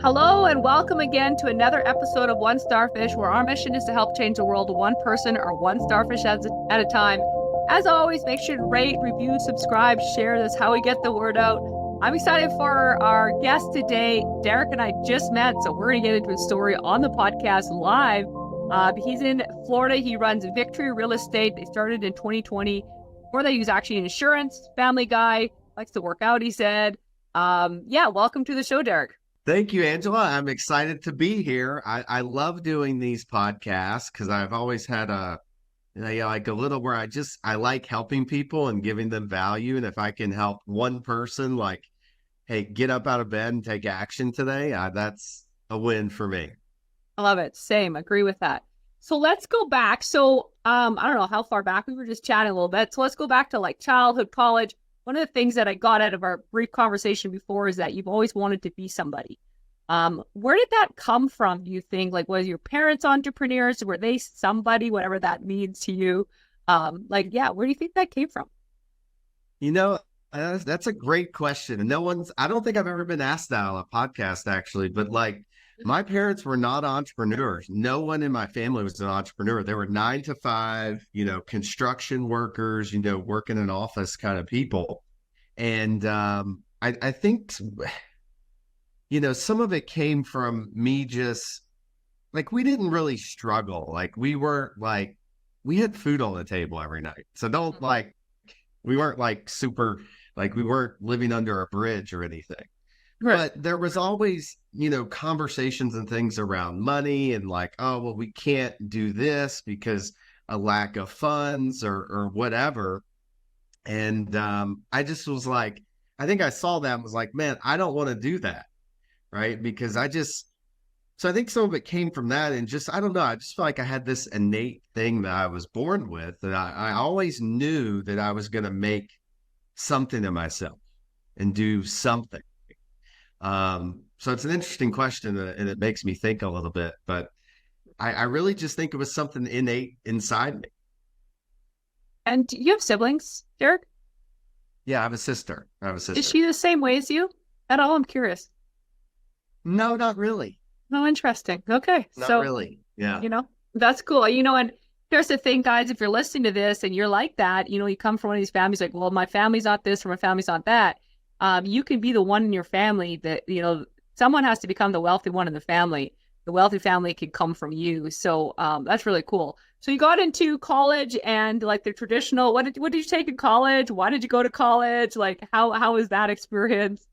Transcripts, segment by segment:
Hello and welcome again to another episode of One Starfish, where our mission is to help change the world one person or one starfish at a time. As always, make sure to rate, review, subscribe, share. That's how we get the word out. I'm excited for our guest today. Derek and I just met, so we're going to get into his story on the podcast live. He's in Florida. He runs Vicktory Real Estate. They started in 2020. Before that, he was actually an insurance family guy. Likes to work out, he said. Welcome to the show, Derek. Thank you, Angela. I'm excited to be here. I love doing these podcasts because I've always had like a little where I like helping people and giving them value. And if I can help one person, like, hey, get up out of bed and take action today, that's a win for me. I love it. Same. Agree with that. So let's go back. So I don't know how far back. We were just chatting a little bit. So let's go back to like childhood, college. One of the things that I got out of our brief conversation before is that you've always wanted to be somebody. Where did that come from, do you think? Like, was your parents entrepreneurs? Were they somebody, whatever that means to you? Where do you think that came from? You know, that's a great question. And I don't think I've ever been asked that on a podcast, actually, but like, my parents were not entrepreneurs. No one in my family was an entrepreneur. They were 9 to 5, construction workers, working in office kind of people. And I think, some of it came from me just like, we didn't really struggle. Like we had food on the table every night. So we weren't like super, like we weren't living under a bridge or anything. Right. But there was always, conversations and things around money and like, oh, well, we can't do this because a lack of funds or whatever. And I just was like, I think I saw that and was like, man, I don't want to do that. Right. Because so I think some of it came from that. And just, I don't know, I just feel like I had this innate thing that I was born with, that I always knew that I was going to make something of myself and do something. So it's an interesting question and it makes me think a little bit, but I really just think it was something innate inside me. And do you have siblings, Derek? Yeah, I have a sister. Is she the same way as you at all? I'm curious. No, not really. No, interesting. Okay. Not really. Yeah. That's cool. And here's the thing, guys, if you're listening to this and you're like that, you come from one of these families like, well, my family's not this or my family's not that. You can be the one in your family that, someone has to become the wealthy one in the family. The wealthy family can come from you. So that's really cool. So you got into college and like the traditional, what did you take in college? Why did you go to college? Like, how was that experience?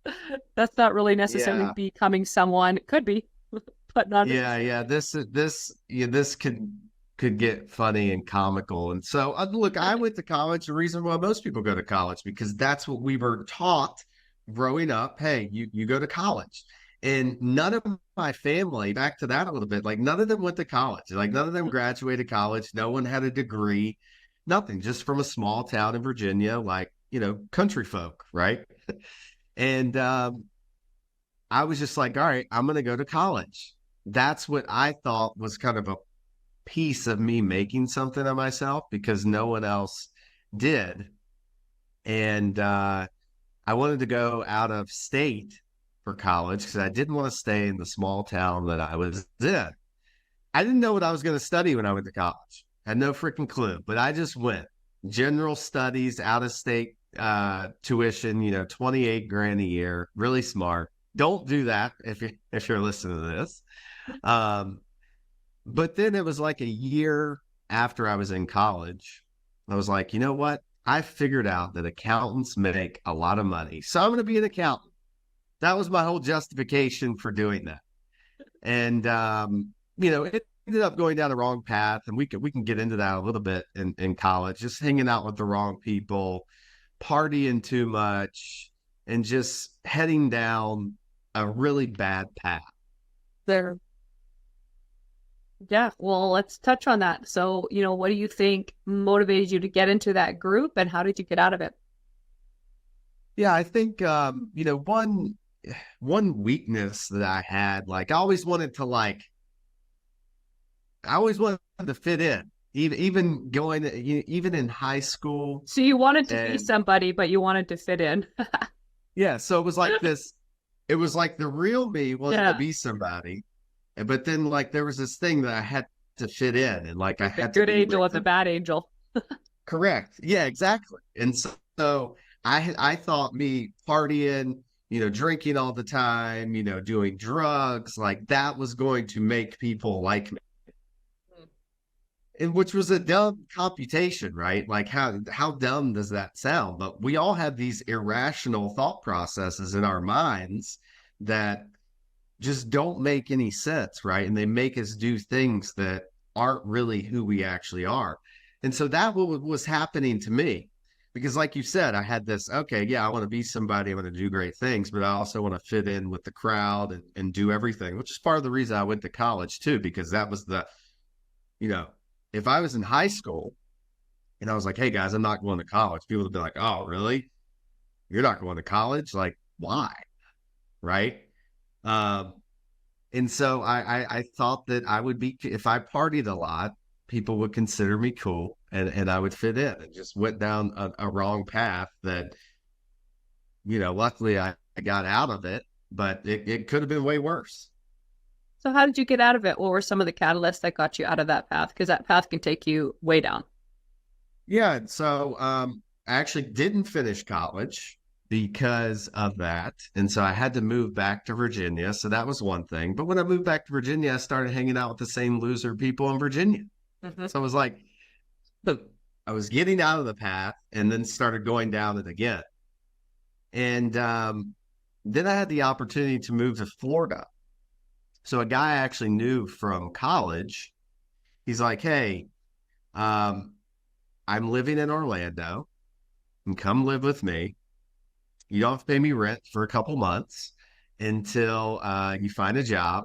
That's not really necessarily becoming someone. It could be, but not. Yeah. This could get funny and comical. And so look, I went to college. The reason why most people go to college, because that's what we were taught growing up. Hey, you go to college. And none of my family, back to that a little bit, like none of them went to college. Like none of them graduated college. No one had a degree, nothing, just from a small town in Virginia, like, country folk, right? And I was just like, all right, I'm going to go to college. That's what I thought was kind of a piece of me making something of myself because no one else did. And I wanted to go out of state for college because I didn't want to stay in the small town that I was in. I didn't know what I was going to study when I went to college. I had no freaking clue, but I just went. General studies, out of state tuition, $28,000 a year, really smart. Don't do that if you're listening to this. But then it was like a year after I was in college, I was like, you know what? I figured out that accountants make a lot of money. So I'm going to be an accountant. That was my whole justification for doing that. And, it ended up going down the wrong path. And we can get into that a little bit in college, just hanging out with the wrong people, partying too much, and just heading down a really bad path. There. Yeah, well, let's touch on that. So, what do you think motivated you to get into that group and how did you get out of it? Yeah, I think, one weakness that I had, like I always wanted to fit in, even in high school. So you wanted to be somebody, but you wanted to fit in. Yeah. So it was like this, it was like the real me wanted to Yeah. be somebody. But then like there was this thing that I had to fit in and like I The had to good be angel with and the them. bad angel. Correct. Yeah, exactly. And so I thought me partying, drinking all the time, doing drugs, like that was going to make people like me. And which was a dumb computation, right? Like how dumb does that sound? But we all have these irrational thought processes in our minds that just don't make any sense, right? And they make us do things that aren't really who we actually are. And so that was happening to me because, like you said, I had this, okay, yeah, I want to be somebody, I want to do great things, but I also want to fit in with the crowd and do everything, which is part of the reason I went to college too, because that was you know, if I was in high school and I was like, hey guys, I'm not going to college, people would be like, oh, really? You're not going to college? Like, why? Right. Um, And so I thought that I would be, if I partied a lot, people would consider me cool and I would fit in and just went down a wrong path that, luckily I got out of it, but it could have been way worse. So how did you get out of it? What were some of the catalysts that got you out of that path? Because that path can take you way down. Yeah. So I actually didn't finish college because of that. And so I had to move back to Virginia. So that was one thing. But when I moved back to Virginia, I started hanging out with the same loser people in Virginia. Hmm. So I was like, I was getting out of the path and then started going down it again. And then I had the opportunity to move to Florida. So a guy I actually knew from college, he's like, hey, um, I'm living in Orlando and come live with me. You don't have to pay me rent for a couple months until you find a job.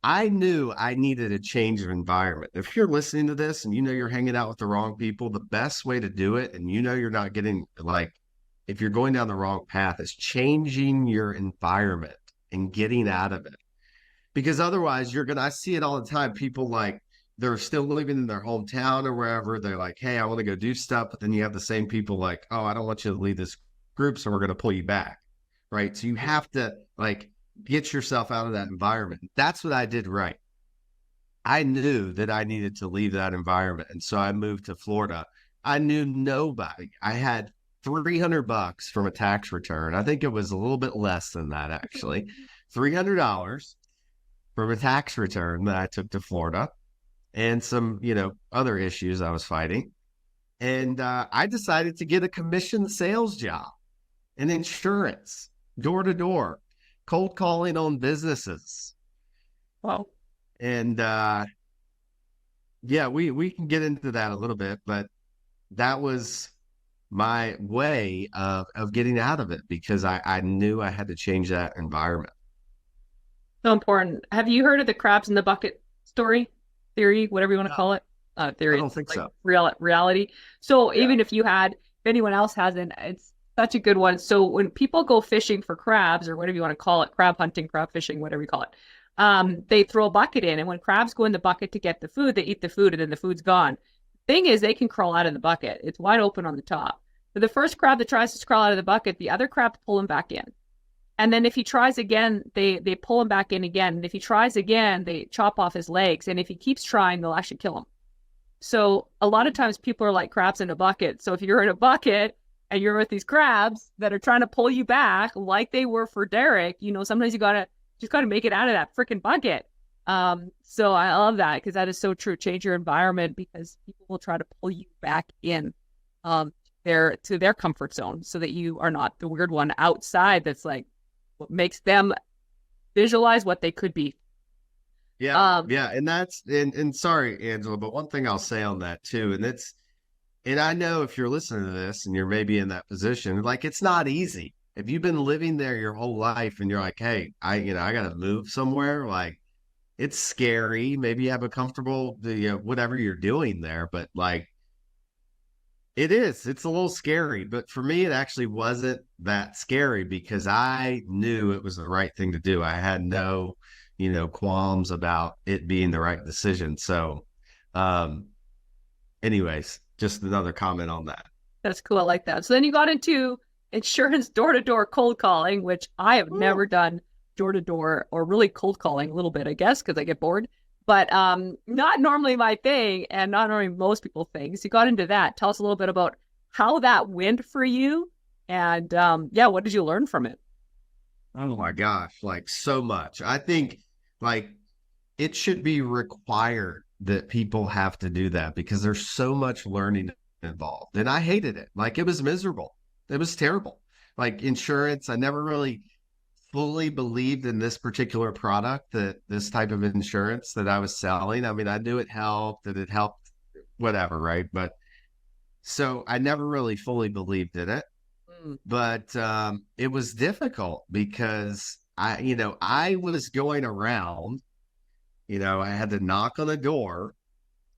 I knew I needed a change of environment. If you're listening to this and you're hanging out with the wrong people, the best way to do it, and you're not getting like, if you're going down the wrong path, is changing your environment and getting out of it. Because otherwise, I see it all the time. People like, they're still living in their hometown or wherever. They're like, hey, I want to go do stuff. But then you have the same people like, oh, I don't want you to leave this group. So we're going to pull you back. Right. So you have to like, get yourself out of that environment. That's what I did right. I knew that I needed to leave that environment. And so I moved to Florida. I knew nobody. I had $300 from a tax return. I think it was a little bit less than that, actually. $300 from a tax return that I took to Florida and some, other issues I was fighting. And I decided to get a commission sales job in insurance, door to door, cold calling on businesses. Wow. And yeah, we can get into that a little bit, but that was my way of getting out of it because I knew I had to change that environment. So important. Have you heard of the crabs in the bucket story, theory, whatever you want to No, call it? I Theory, don't it's think like so. reality. So Yeah. even if anyone else hasn't, it's such a good one. So when people go fishing for crabs or whatever you want to call it, crab hunting, crab fishing, whatever you call it, they throw a bucket in, and when crabs go in the bucket to get the food, they eat the food, and then the food's gone. Thing is, they can crawl out of the bucket. It's wide open on the top. But the first crab that tries to crawl out of the bucket, the other crabs pull him back in. And then if he tries again, they pull him back in again. And if he tries again, they chop off his legs. And if he keeps trying, they'll actually kill him. So a lot of times people are like crabs in a bucket. So if you're in a bucket and you're with these crabs that are trying to pull you back, like they were for Derek, sometimes you gotta make it out of that freaking bucket. So I love that because that is so true. Change your environment because people will try to pull you back in, to their comfort zone so that you are not the weird one outside that's like what makes them visualize what they could be. Yeah, yeah, and and sorry, Angela, but one thing I'll say on that too, and I know if you're listening to this and you're maybe in that position, like it's not easy. If you've been living there your whole life and you're like, hey, I gotta move somewhere, like it's scary. Maybe you have a comfortable, whatever you're doing there, but like it's a little scary. But for me, it actually wasn't that scary because I knew it was the right thing to do. I had no, qualms about it being the right decision. So, um, anyways, just another comment on that. That's cool. I like that. So then you got into insurance door-to-door cold calling, which I have never done door-to-door or really cold calling a little bit, I guess, because I get bored. But not normally my thing and not normally most people's things. You got into that. Tell us a little bit about how that went for you. And yeah, what did you learn from it? Oh my gosh, like so much. I think like it should be required that people have to do that because there's so much learning involved. And I hated it. Like it was miserable. It was terrible. Like insurance, I never really fully believed in this particular product, that this type of insurance that I was selling. I mean, I knew it helped, that it helped, whatever, right? But so I never really fully believed in it. Mm. But it was difficult because I was going around, I had to knock on a door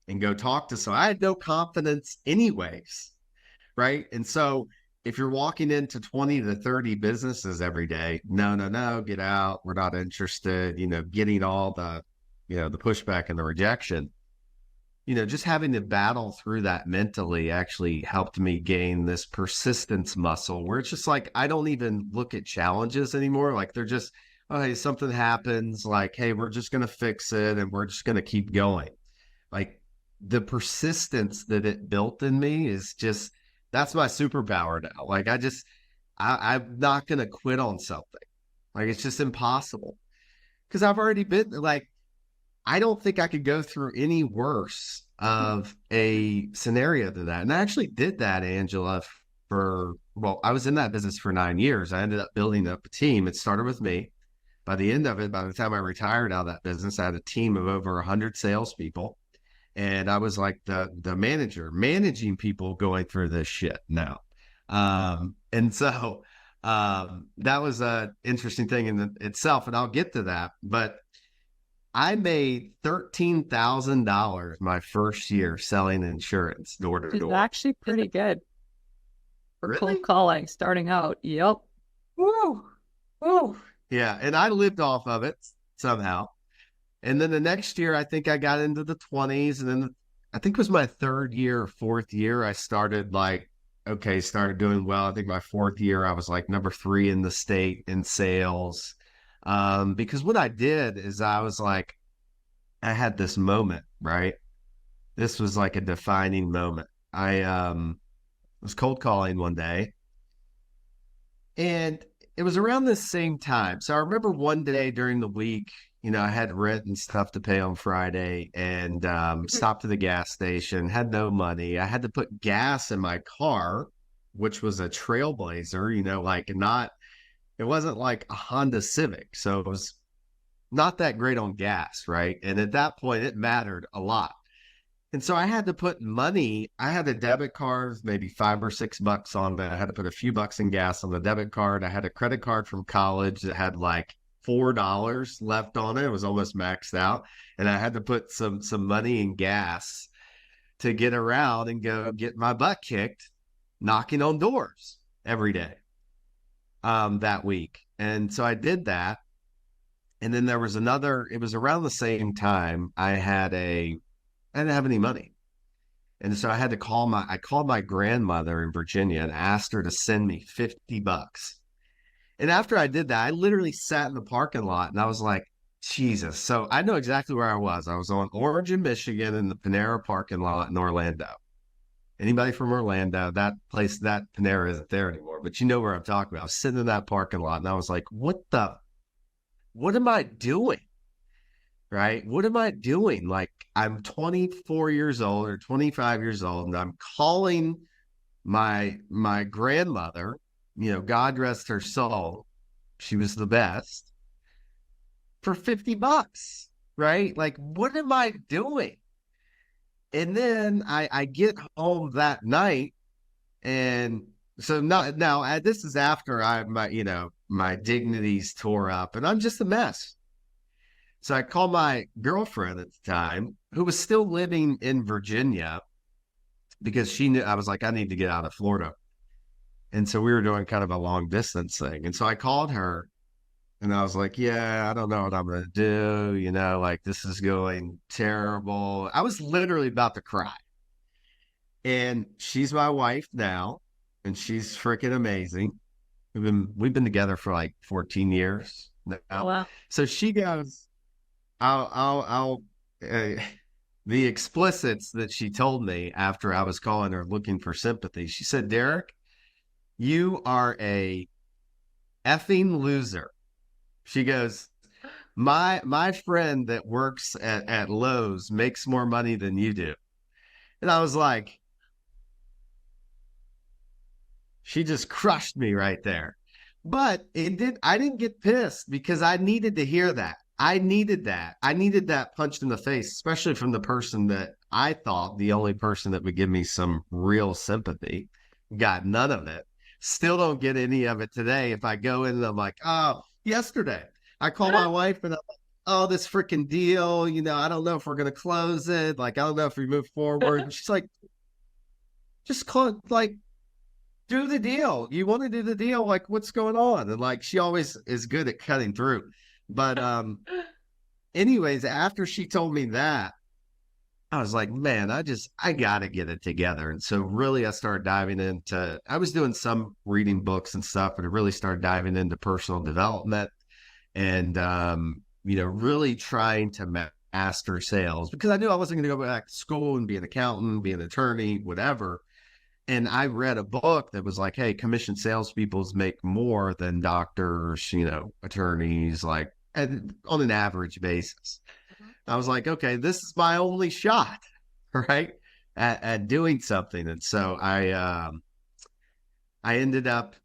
and go talk to someone. I had no confidence anyways, right? And so if you're walking into 20 to 30 businesses every day, no, no, no, get out. We're not interested, getting all the pushback and the rejection, just having to battle through that mentally actually helped me gain this persistence muscle where it's just like, I don't even look at challenges anymore. Like they're just, oh, hey, something happens. Like, hey, we're just going to fix it and we're just going to keep going. Like the persistence that it built in me is just, that's my superpower now. Like I'm not going to quit on something. Like it's just impossible because I've already been like, I don't think I could go through any worse of a scenario than that. And I actually did that, Angela, I was in that business for 9 years. I ended up building up a team. It started with me. By the end of it, by the time I retired out of that business, I had a team of over 100 salespeople. And I was like the manager, managing people going through this shit now. And so that was an interesting thing in itself. And I'll get to that. But I made $13,000 my first year selling insurance door to It's door. actually pretty good for Really? cold calling starting out. Yep. Woo! Woo! Yeah, and I lived off of it somehow. And then the next year, I think I got into the 20s. And then I think it was my third year or fourth year, I started started doing well. I think my fourth year, I was like number 3 in the state in sales. Because what I did is I was like, I had this moment, right? This was like a defining moment. I was cold calling one day and it was around the same time. So I remember one day during the week, I had rent and stuff to pay on Friday and stopped at the gas station, had no money. I had to put gas in my car, which was a Trailblazer, it wasn't like a Honda Civic. So it was not that great on gas, right? And at that point, it mattered a lot. And so I had to put money. I had a debit card, maybe $5 or $6 on that. I had to put a few bucks in gas on the debit card. I had a credit card from college that had like $4 left on it. It was almost maxed out. And I had to put some money in gas to get around and go get my butt kicked, knocking on doors every day that week. And so I did that. And then there was it was around the same time I didn't have any money. And so I called my grandmother in Virginia and asked her to send me $50. And after I did that, I literally sat in the parking lot and I was like, Jesus. So I know exactly where I was. I was on Orange in Michigan in the Panera parking lot in Orlando. Anybody from Orlando, that Panera isn't there anymore, but you know where I'm talking about. I was sitting in that parking lot and I was like, what am I doing? Right? What am I doing? Like I'm 24 years old or 25 years old and I'm calling my grandmother, God rest her soul. She was the best for $50, right? Like, what am I doing? And then I get home that night. And so now this is after my dignity's tore up and I'm just a mess. So I called my girlfriend at the time, who was still living in Virginia, because she knew I was like, I need to get out of Florida. And so we were doing kind of a long distance thing. And so I called her and I was like, yeah, I don't know what I'm going to do. Like this is going terrible. I was literally about to cry. And she's my wife now, and she's freaking amazing. We've been together for like 14 years Oh, now. wow. So she goes, I'll the explicits that she told me after I was calling her looking for sympathy. She said, Derek, you are a effing loser. She goes, my friend that works at Lowe's makes more money than you do. And I was like, she just crushed me right there. But I didn't get pissed because I needed to hear that. I needed that. I needed that punched in the face, especially from the person that I thought the only person that would give me some real sympathy. Got none of it. Still don't get any of it today. If I go in and I'm like, oh, yesterday I call my wife and I'm like, oh, this freaking deal, I don't know if we're going to close it. Like, I don't know if we move forward. And she's like, just close, like, do the deal. You want to do the deal? Like, what's going on? And like, she always is good at cutting through. But anyways, after she told me that, I was like, man, I gotta get it together. And so really I started diving into, I was doing some reading books and stuff, but I really started diving into personal development and really trying to master sales because I knew I wasn't gonna go back to school and be an accountant, be an attorney, whatever. And I read a book that was like, hey, commission salespeople make more than doctors, attorneys, like on an average basis. I was like, okay, this is my only shot, right, at doing something. And so I ended up,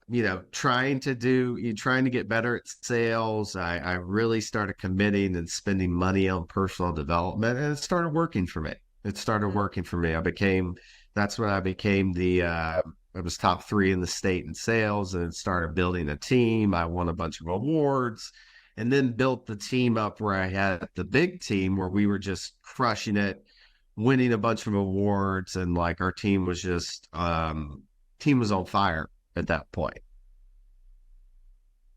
trying to get better at sales. I really started committing and spending money on personal development, and it started working for me. That's when I became I was top 3 in the state in sales and started building a team. I won a bunch of awards and then built the team up where I had the big team where we were just crushing it, winning a bunch of awards. And like our team was team was on fire at that point.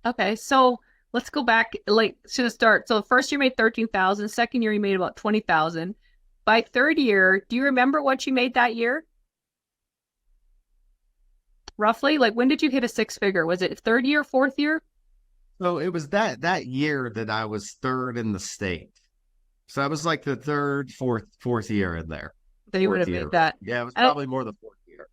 Okay, so let's go back like to the start. So first year you made 13,000, second year you made about 20,000. By third year, do you remember what you made that year? Roughly, like when did you hit a six figure? Was it third year, fourth year? So it was that year that I was third in the state. So I was like the third, fourth year in there. So you would have made that. Yeah, it was And, probably more the fourth year.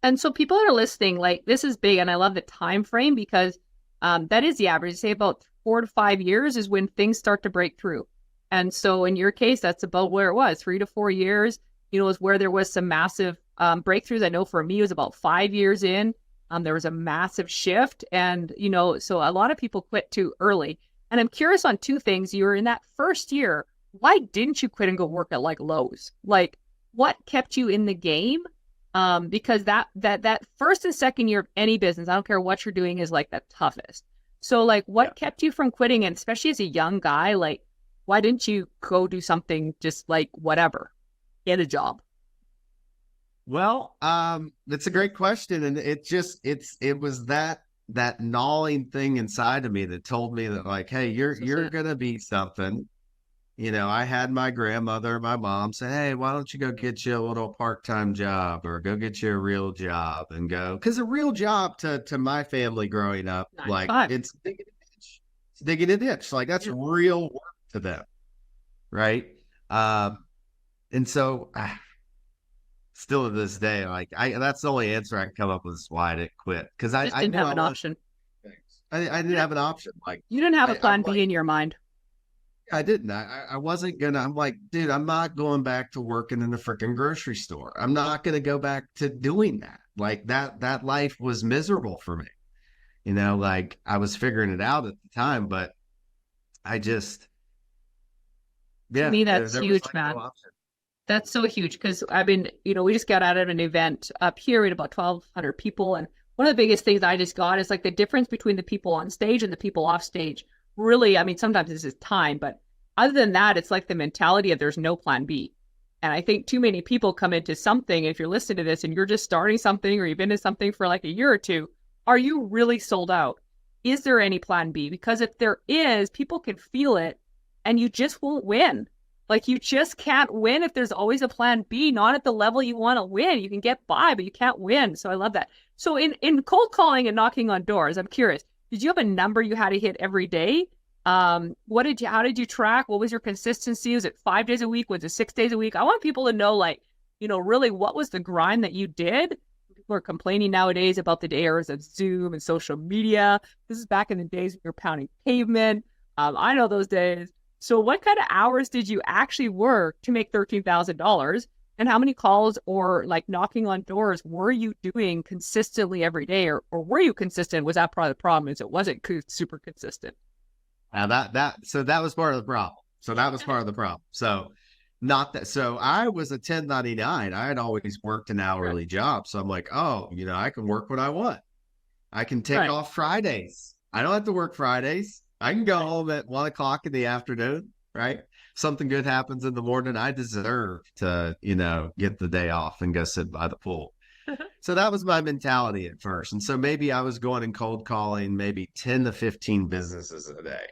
and so people that are listening, like this is big, and I love the time frame because that is the average. Say about 4 to 5 years is when things start to break through. And so in your case, that's about where it was. 3 to 4 years, is where there was some massive breakthroughs. I know for me, it was about 5 years in. There was a massive shift. And, so a lot of people quit too early. And I'm curious on two things. You were in that first year. Why didn't you quit and go work at like Lowe's? Like what kept you in the game? Because that first and second year of any business, I don't care what you're doing, is like the toughest. So like what kept you from quitting? And especially as a young guy, like, why didn't you go do something just like whatever, get a job? Well, it's a great question. And it was that gnawing thing inside of me that told me that like, hey, you're going to be something. I had my grandmother, my mom say, hey, why don't you go get you a little part-time job or go get you a real job and go, because a real job to my family growing up, like it's digging a ditch. It's digging a ditch. Like that's real work to them. Right. And so still to this day, like that's the only answer I can come up with is why I didn't quit. Because I didn't have an option. I didn't have an option. Like you didn't have a plan B in your mind. I didn't. I wasn't gonna. I'm like, dude, I'm not going back to working in the freaking grocery store. I'm not gonna go back to doing that. Like that life was miserable for me. Like I was figuring it out at the time, but I just, to me, that's huge, like man. No, that's so huge because I've been, we just got out of an event up here with about 1,200 people. And one of the biggest things I just got is like the difference between the people on stage and the people off stage. Really, I mean, sometimes this is time, but other than that, it's like the mentality of there's no plan B. And I think too many people come into something. If you're listening to this and you're just starting something or you've been in something for like a year or two, are you really sold out? Is there any plan B? Because if there is, people can feel it and you just won't win. Like you just can't win if there's always a plan B, not at the level you want to win. You can get by, but you can't win. So I love that. So in cold calling and knocking on doors, I'm curious, did you have a number you had to hit every day? How did you track? What was your consistency? Was it 5 days a week? Was it 6 days a week? I want people to know, like, really what was the grind that you did? People are complaining nowadays about the eras of Zoom and social media. This is back in the days when you're pounding pavement. I know those days. So what kind of hours did you actually work to make $13,000? And how many calls or like knocking on doors were you doing consistently every day? Or were you consistent? Was that part of the problem is it wasn't super consistent? Now so that was part of the problem. So not that. So I was a 1099. I had always worked an hourly job. So I'm like, oh, I can work when I want. I can take off Fridays. I don't have to work Fridays. I can go home at 1 o'clock in the afternoon, right? Something good happens in the morning. I deserve to, get the day off and go sit by the pool. So that was my mentality at first. And so maybe I was going and cold calling maybe 10 to 15 businesses a day.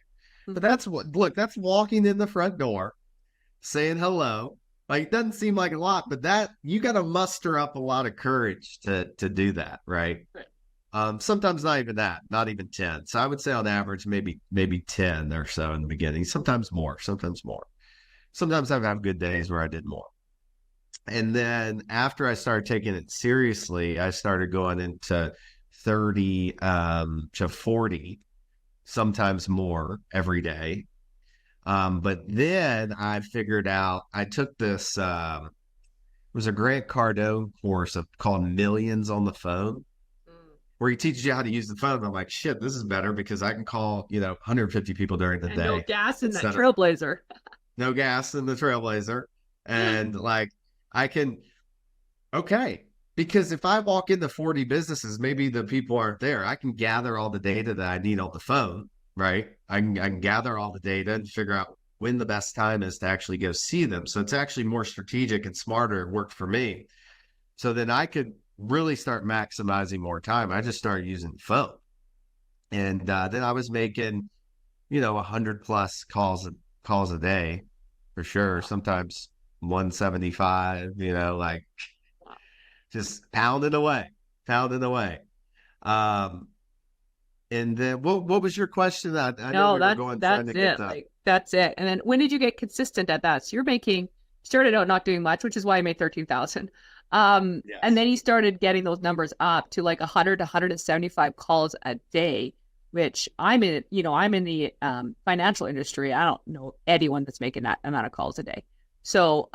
But that's walking in the front door, saying hello. Like, it doesn't seem like a lot, but that you got to muster up a lot of courage to do that, right? Sometimes not even that, not even 10. So I would say on average, maybe 10 or so in the beginning, sometimes more. Sometimes I've had good days where I did more. And then after I started taking it seriously, I started going into 30 to 40, sometimes more every day. But then I figured out, I took this, it was a Grant Cardone course called Millions on the Phone, where he teaches you how to use the phone. I'm like, shit, this is better because I can call, 150 people during the day. No gas in that Trailblazer. No gas in the Trailblazer. And like, I can, okay. Because if I walk into 40 businesses, maybe the people aren't there. I can gather all the data that I need on the phone, right? I can gather all the data and figure out when the best time is to actually go see them. So it's actually more strategic and smarter. It worked for me. So then I could really start maximizing more time. I just started using the phone. And then I was making, 100 plus calls a day for sure. Sometimes 175, like just pounding away. And then what was your question? I know we were going trying to get that. That's it. And then when did you get consistent at that? So started out not doing much, which is why I made 13,000. Yes. And then he started getting those numbers up to like 100 to 175 calls a day, which I'm in the financial industry. I don't know anyone that's making that amount of calls a day. So,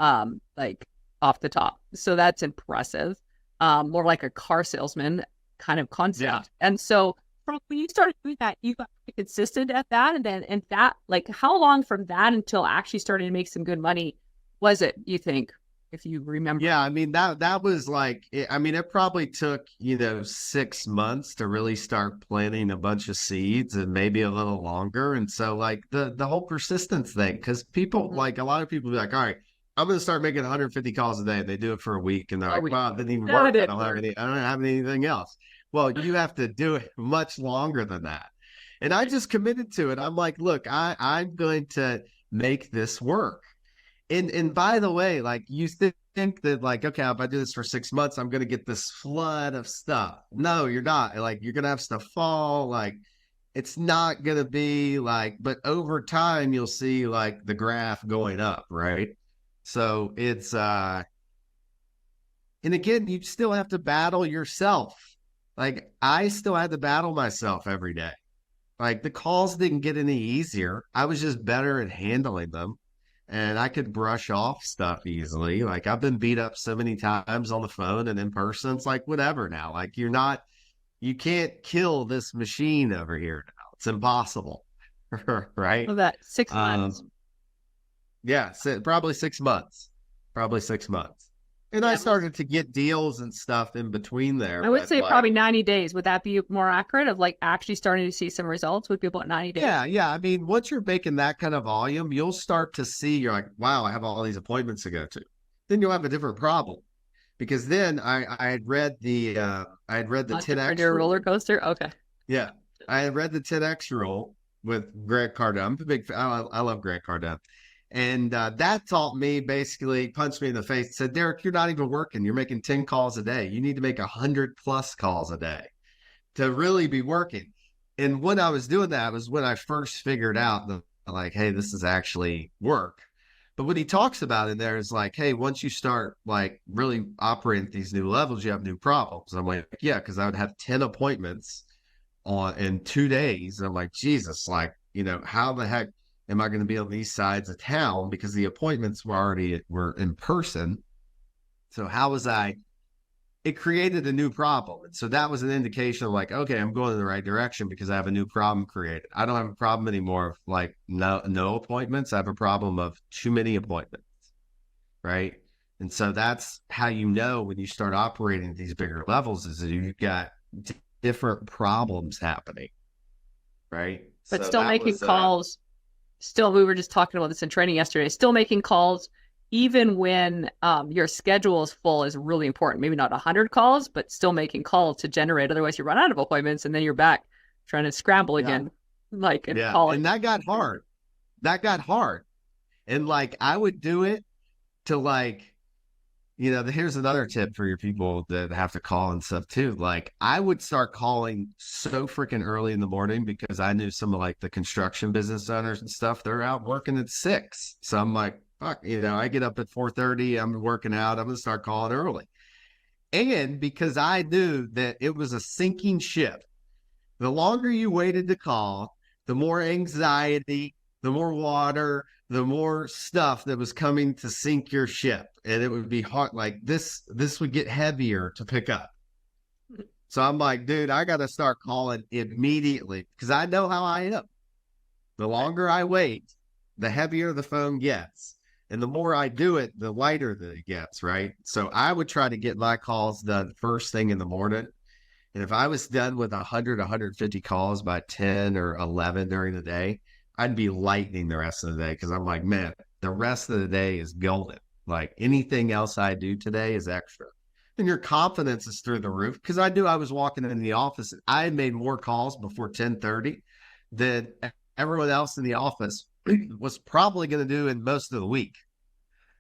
like off the top. So that's impressive. More like a car salesman kind of concept. Yeah. And so from when you started doing that, you got consistent at that. And that, like, how long from that until actually starting to make some good money was it, you think? If you remember. Yeah, I mean, that was like, it probably took, 6 months to really start planting a bunch of seeds and maybe a little longer. And so like the whole persistence thing, because people, like a lot of people be like, all right, I'm going to start making 150 calls a day. And they do it for a week and they're like, wow, it didn't even work. I don't have anything else. Well, you have to do it much longer than that. And I just committed to it. I'm like, look, I'm going to make this work. And by the way, like you think that like, okay, if I do this for 6 months, I'm going to get this flood of stuff. No, you're not. Like, you're going to have stuff fall. Like, it's not going to be like, but over time, you'll see like the graph going up, right? So it's, and again, you still have to battle yourself. Like, I still had to battle myself every day. Like, the calls didn't get any easier. I was just better at handling them. And I could brush off stuff easily. Like, I've been beat up so many times on the phone and in person. It's like, whatever now. Like, you can't kill this machine over here now. It's impossible. Right? Well, that 6 months. Yeah, probably 6 months. And I started to get deals and stuff in between there. I would say probably 90 days. Would that be more accurate of like actually starting to see some results? Would be about 90 days. Yeah. I mean, once you're making that kind of volume, you'll start to see, you're like, wow, I have all these appointments to go to. Then you'll have a different problem. Because then I had read the 10X roller coaster. Okay. Yeah. I had read the 10X rule with Grant Cardone. I'm a big fan. I love Grant Cardone. And that taught me, basically punched me in the face, said, Derek, you're not even working. You're making 10 calls a day. You need to make 100 plus calls a day to really be working. And when I was doing that was when I first figured out like, hey, this is actually work. But what he talks about in there is like, hey, once you start like really operating at these new levels, you have new problems. I'm like, yeah, because I would have 10 appointments on in 2 days. And I'm like, Jesus, like, how the heck am I going to be on these sides of town? Because the appointments were in person. So how was I? It created a new problem. And so that was an indication of like, okay, I'm going in the right direction because I have a new problem created. I don't have a problem anymore of like no appointments. I have a problem of too many appointments. Right. And so that's how when you start operating at these bigger levels is that you've got different problems happening. Right. But So still that making was calls. Still, we were just talking about this in training yesterday. Still making calls even when your schedule is full is really important. Maybe not 100 calls, but still making calls to generate. Otherwise, you run out of appointments and then you're back trying to scramble again. Calling. And that got hard. That got hard. And like, I would do it to like, here's another tip for your people that have to call and stuff too. Like, I would start calling so freaking early in the morning because I knew some of like the construction business owners and stuff, they're out working at 6. So I'm like, fuck, I get up at 4:30, I'm working out, I'm going to start calling early. And because I knew that it was a sinking ship, the longer you waited to call, the more anxiety, the more water, the more stuff that was coming to sink your ship. And it would be hard. Like this would get heavier to pick up. So I'm like, dude, I got to start calling immediately because I know how I am. The longer I wait, the heavier the phone gets. And the more I do it, the lighter that it gets, right? So I would try to get my calls done first thing in the morning. And if I was done with 100, 150 calls by 10 or 11 during the day, I'd be lightning the rest of the day because I'm like, man, the rest of the day is golden. Like anything else I do today is extra. And your confidence is through the roof because I knew I was walking in the office. I had made more calls before 10:30 than everyone else in the office was probably going to do in most of the week.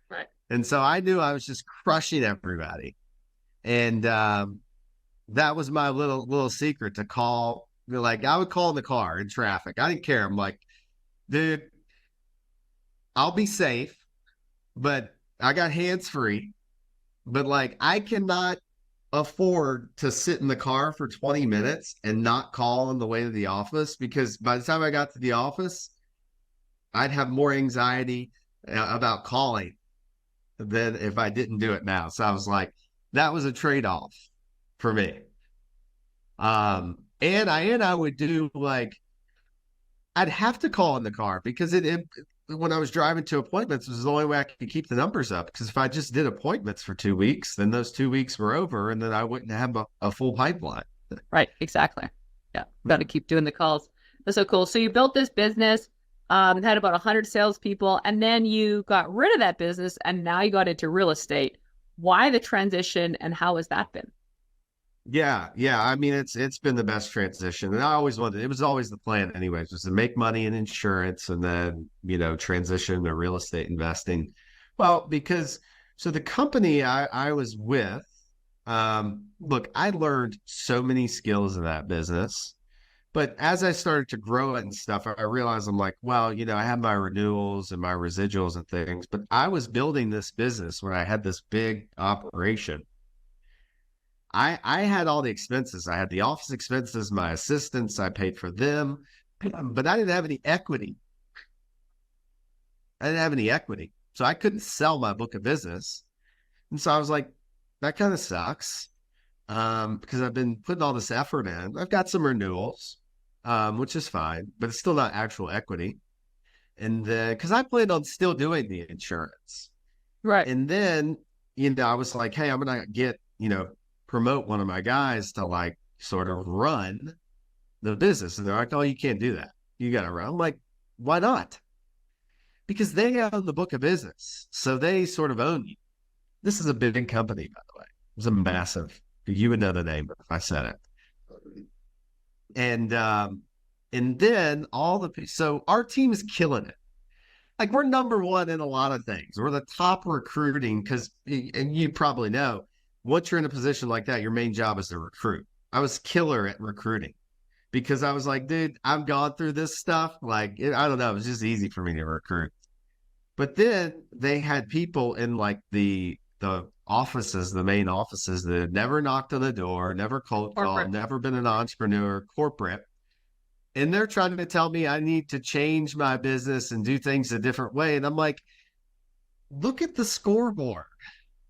Right. And so I knew I was just crushing everybody. And that was my little secret to call. Like I would call in the car in traffic. I didn't care. I'm like, dude, I'll be safe, but I got hands free. But like, I cannot afford to sit in the car for 20 minutes and not call on the way to the office because by the time I got to the office, I'd have more anxiety about calling than if I didn't do it now. So I was like, that was a trade-off for me. And I would do like, I'd have to call in the car because when I was driving to appointments, it was the only way I could keep the numbers up. Because if I just did appointments for 2 weeks, then those 2 weeks were over and then I wouldn't have a full pipeline. Right. Exactly. Yeah. Got to keep doing the calls. That's so cool. So you built this business, had about 100 salespeople, and then you got rid of that business and now you got into real estate. Why the transition and how has that been? Yeah. I mean, it's been the best transition. And I always wanted, it was always the plan anyways, was to make money in insurance and then, transition to real estate investing. Well, so the company I was with, look, I learned so many skills in that business. But as I started to grow it and stuff, I realized I'm like, well, I have my renewals and my residuals and things, but I was building this business when I had this big operation. I had all the expenses. I had the office expenses, my assistants, I paid for them, but I didn't have any equity. So I couldn't sell my book of business. And so I was like, that kind of sucks because I've been putting all this effort in. I've got some renewals, which is fine, but it's still not actual equity. And then because I planned on still doing the insurance. Right. And then, I was like, hey, I'm going to get, promote one of my guys to like sort of run the business. And they're like, oh, you can't do that. You got to run. I'm like, why not? Because they own the book of business. So they sort of own you. This is a big company, by the way. It was a massive, you would know the name if I said it. And then so our team is killing it. like we're number one in a lot of things. We're the top recruiting because, and you probably know, once you're in a position like that, your main job is to recruit. I was killer at recruiting because I was like, dude, I've gone through this stuff. I don't know, it was just easy for me to recruit. But then they had people in like the offices, the main offices that had never knocked on the door, never cold called, Corporate. never been an entrepreneur, corporate. And they're trying to tell me I need to change my business and do things a different way. And I'm like, look at the scoreboard.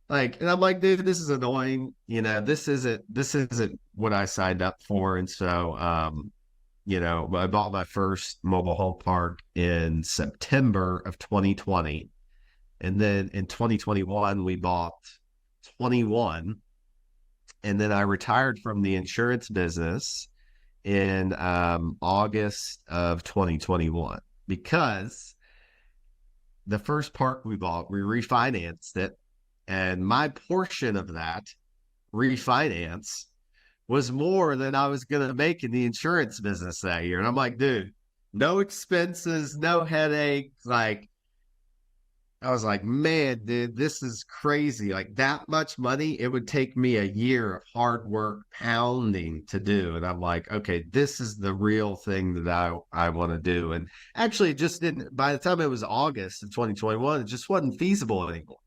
And I'm like, dude, this is annoying. This isn't what I signed up for. And so I bought my first mobile home park in September of 2020. And then in 2021, we bought 21. And then I retired from the insurance business in August of 2021 because the first park we bought, we refinanced it. And my portion of that refinance was more than I was going to make in the insurance business that year. And I'm like, dude, no expenses, no headache. I was like, man, dude, this is crazy. Like that much money, it would take me a year of hard work pounding to do. And I'm like, okay, this is the real thing that I want to do. And actually, it just didn't, by the time it was August of 2021, it just wasn't feasible anymore.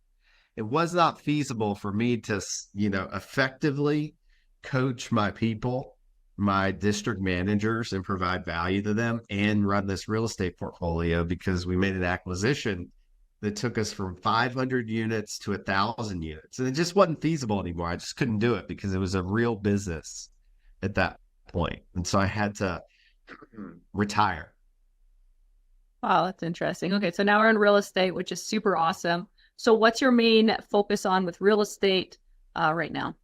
It was not feasible for me to, effectively coach my people, my district managers, and provide value to them and run this real estate portfolio because we made an acquisition that took us from 500 units to 1,000 units. And it just wasn't feasible anymore. I just couldn't do it because it was a real business at that point. And so I had to retire. Wow, that's interesting. Okay, so now we're in real estate, which is super awesome. So what's your main focus on with real estate right now?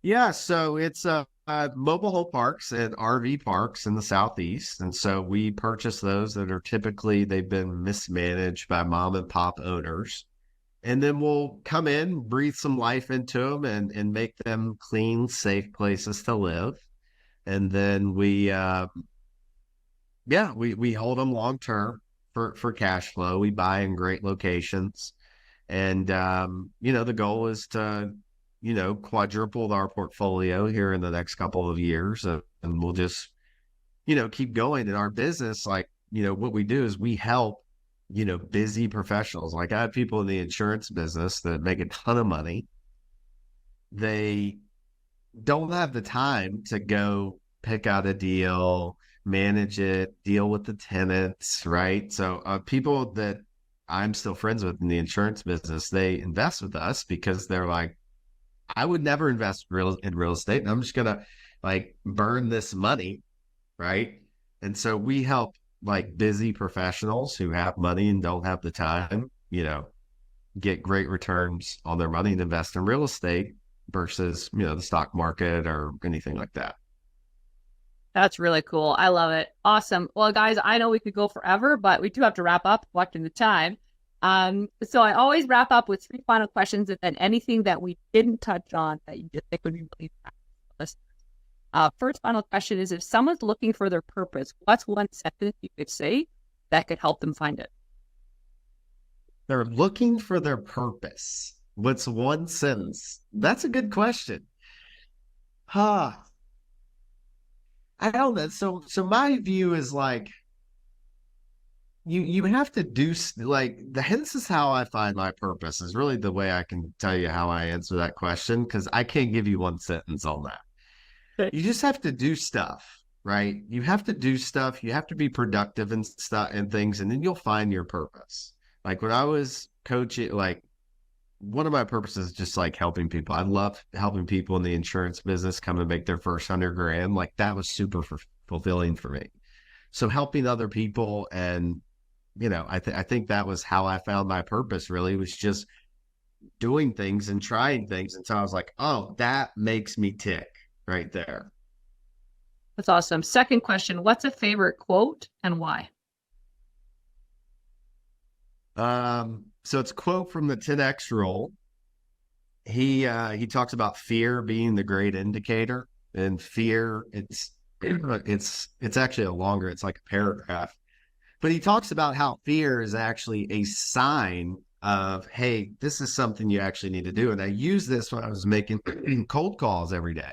Yeah, so it's mobile home parks and RV parks in the Southeast. And so we purchase those that are typically they've been mismanaged by mom and pop owners. And then we'll come in, breathe some life into them and make them clean, safe places to live. And then we hold them long term for cash flow. We buy in great locations. And, the goal is to quadrupled our portfolio here in the next couple of years. And we'll just, keep going in our business. What we do is we help, busy professionals. Like I have people in the insurance business that make a ton of money. They don't have the time to go pick out a deal, manage it, deal with the tenants, right? So people that I'm still friends with in the insurance business, they invest with us because they're like, I would never invest in real estate. And I'm just going to burn this money. Right. And so we help busy professionals who have money and don't have the time, get great returns on their money and invest in real estate versus, the stock market or anything like that. That's really cool. I love it. Awesome. Well, guys, I know we could go forever, but we do have to wrap up watching the time. So I always wrap up with 3 final questions and then anything that we didn't touch on that you just think would be really listeners. First final question is if someone's looking for their purpose, what's one sentence you could say that could help them find it? They're looking for their purpose. What's one sentence? That's a good question. Huh. I don't know. So my view is you have to do this is how I find my purpose is really the way I can tell you how I answer that question because I can't give you one sentence on that. Okay. You just have to do stuff, right? You have to do stuff. You have to be productive and stuff and things, and then you'll find your purpose. Like when I was coaching, one of my purposes is just helping people. I love helping people in the insurance business come and make their first 100 grand. That was super fulfilling for me. So helping other people and I think that was how I found my purpose really was just doing things and trying things until I was like, oh, that makes me tick right there. That's awesome. Second question, what's a favorite quote and why? So it's a quote from the 10X rule. He talks about fear being the great indicator and fear it's actually it's like a paragraph. But he talks about how fear is actually a sign of, hey, this is something you actually need to do. And I use this when I was making cold calls every day.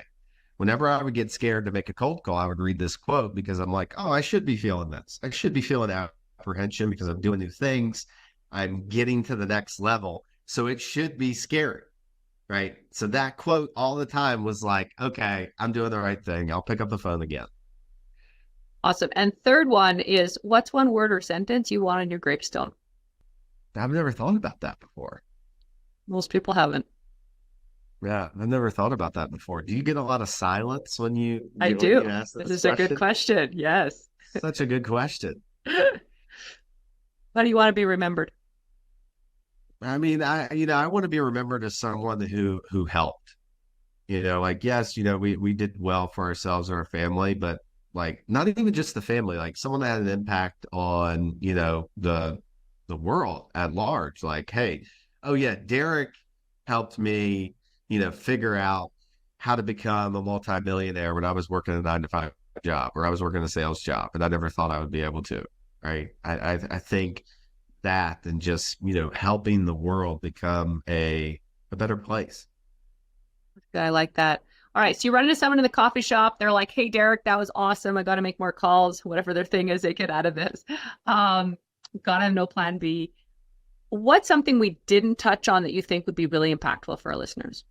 Whenever I would get scared to make a cold call, I would read this quote because I'm like, oh, I should be feeling this. I should be feeling apprehension because I'm doing new things. I'm getting to the next level. So it should be scary. Right. So that quote all the time was like, okay, I'm doing the right thing. I'll pick up the phone again. Awesome. And third one is, what's one word or sentence you want on your gravestone? I've never thought about that before. Most people haven't. Yeah, I've never thought about that before. Do you get a lot of silence when you I when do. you ask This this is a good question. Yes. Such a good question. How do you want to be remembered? I mean, I want to be remembered as someone who helped. Like, yes, we did well for ourselves or our family, but like not even just the family, like someone that had an impact on, the world at large. Like, hey, oh yeah, Derek helped me, figure out how to become a multimillionaire when I was working a 9 to 5 job or I was working a sales job, and I never thought I would be able to. Right. I think that and just, helping the world become a better place. I like that. All right. So you run into someone in the coffee shop. They're like, hey, Derek, that was awesome. I got to make more calls, whatever their thing is they get out of this. Got to have no plan B. What's something we didn't touch on that you think would be really impactful for our listeners?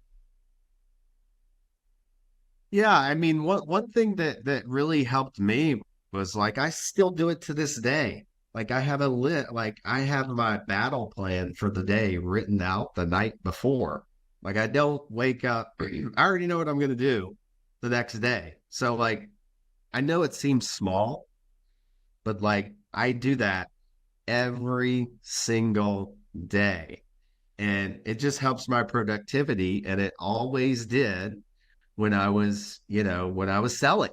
Yeah. I mean, one thing that really helped me was like, I still do it to this day. Like I have my battle plan for the day written out the night before. Like I don't wake up, I already know what I'm going to do the next day. So like, I know it seems small, but like I do that every single day. And it just helps my productivity. And it always did when I was selling.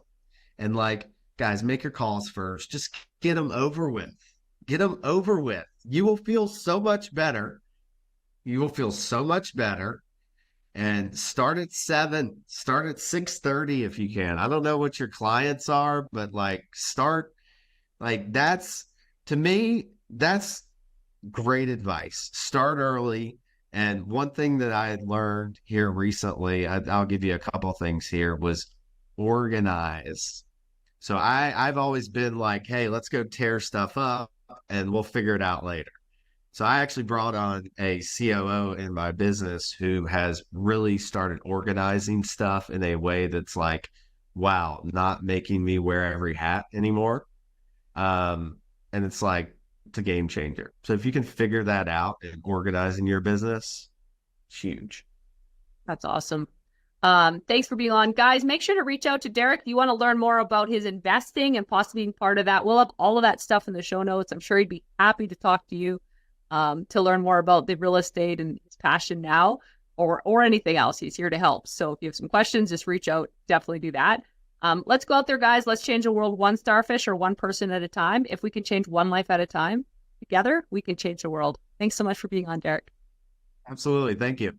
And like, guys, make your calls first. Just get them over with. Get them over with. You will feel so much better. You will feel so much better. And start at 7, start at 6:30 if you can. I don't know what your clients are, but like start like to me, that's great advice. Start early. And one thing that I had learned here recently, I'll give you a couple things here, was organize. So I've always been like, hey, let's go tear stuff up and we'll figure it out later. So I actually brought on a COO in my business who has really started organizing stuff in a way that's like, wow, not making me wear every hat anymore. And it's like, it's a game changer. So if you can figure that out and organizing your business, it's huge. That's awesome. Thanks for being on. Guys, make sure to reach out to Derek if you want to learn more about his investing and possibly being part of that. We'll have all of that stuff in the show notes. I'm sure he'd be happy to talk to you to learn more about the real estate and his passion now or anything else. He's here to help. So if you have some questions, just reach out. Definitely do that. Let's go out there, guys. Let's change the world one starfish or one person at a time. If we can change one life at a time together, we can change the world. Thanks so much for being on, Derek. Absolutely. Thank you.